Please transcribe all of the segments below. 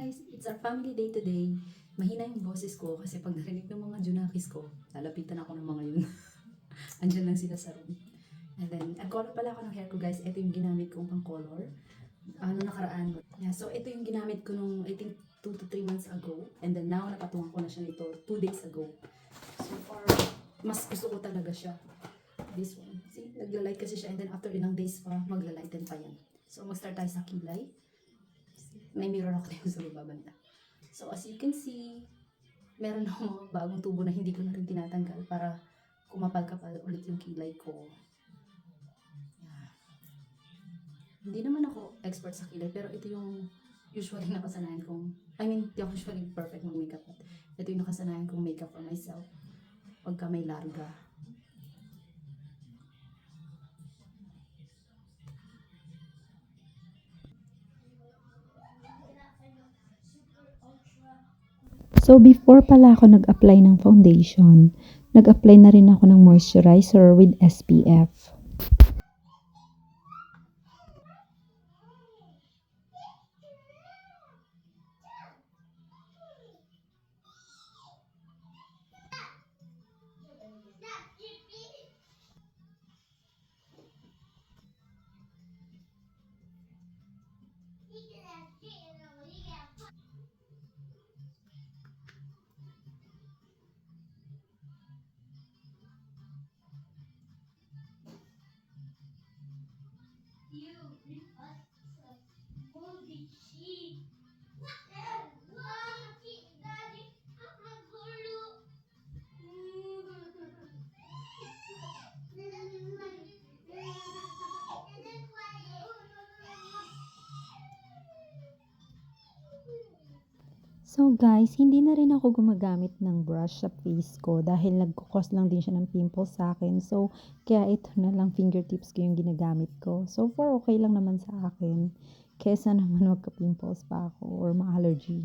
guys! It's our family day today. Mahina yung boses ko kasi pag narinig ng mga junakis ko, lalapitan ako ng mga yun. Andyan lang sila sa room. And then, nag-color pala ako ng hair ko guys. Ito yung ginamit kong pang color. Nakaraan. Yeah, so ito yung ginamit ko nung I think 2 to 3 months ago. And then now, napatungan ko na siya nito 2 days ago. So far, mas gusto ko talaga siya. This one. See, nagla-light kasi siya and then after ilang days pa, magla-lighten pa yan. So, mag-start tayo sa kilay. May mirror ako dito sa baba banda. So, as you can see, meron akong mga bagong tubo na hindi ko na rin tinatanggal para kumapal-kapal ulit yung kilay ko. Yeah. Hindi naman ako expert sa kilay, pero ito yung usually nakasanayan kong, di ako usually perfect mag-makeup. Ito yung nakasanayan kong makeup for myself pagka may larga. So, before pala ako nag-apply ng foundation, nag-apply na rin ako ng moisturizer with SPF. So guys, hindi na rin ako gumagamit ng brush sa face ko dahil nagkukos lang din siya ng pimples sa akin. So, kaya ito na lang fingertips ko yung ginagamit ko. So far, okay lang naman sa akin. Kesa naman magka-pimples pa ako or ma-allergy.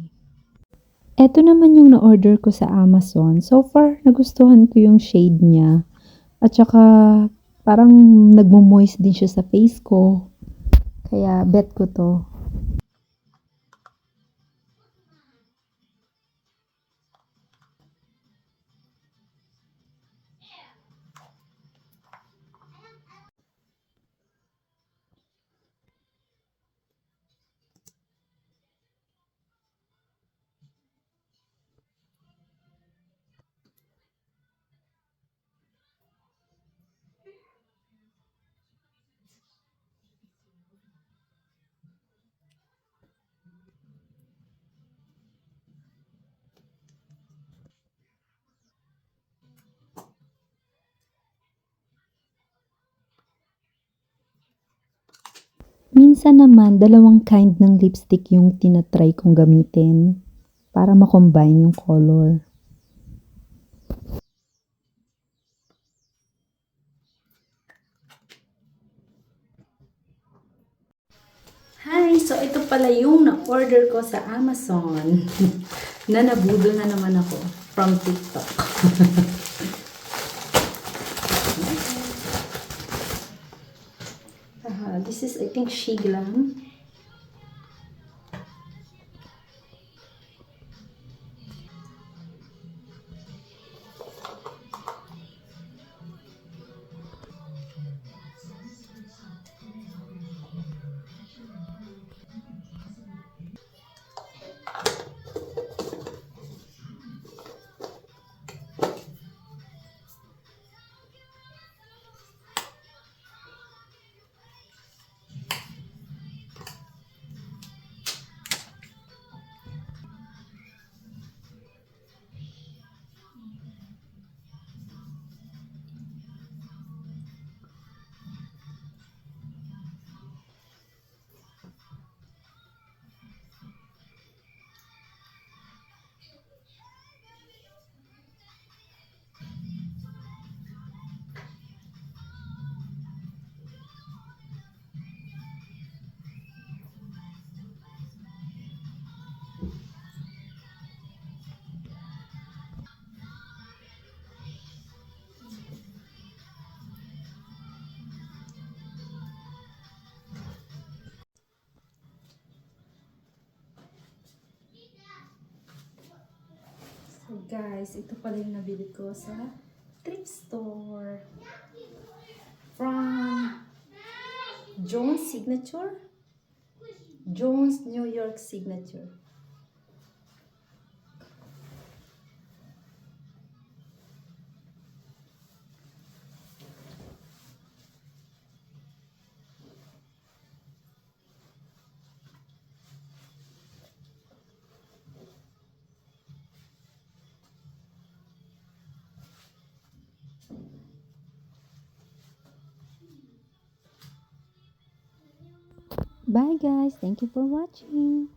Ito naman yung na-order ko sa Amazon. So far, nagustuhan ko yung shade niya. At saka, parang nagmo-moist din siya sa face ko. Kaya, bet ko to. Minsan naman, dalawang kind ng lipstick yung tinatry kong gamitin para makombine yung color. Hi! So, ito pala yung na-order ko sa Amazon. Na nabudol na naman ako from TikTok. This is, I think, Shiglam. Guys, ito pala yung nabili ko sa thrift store. From Jones Signature. Jones New York Signature. Bye guys, thank you for watching.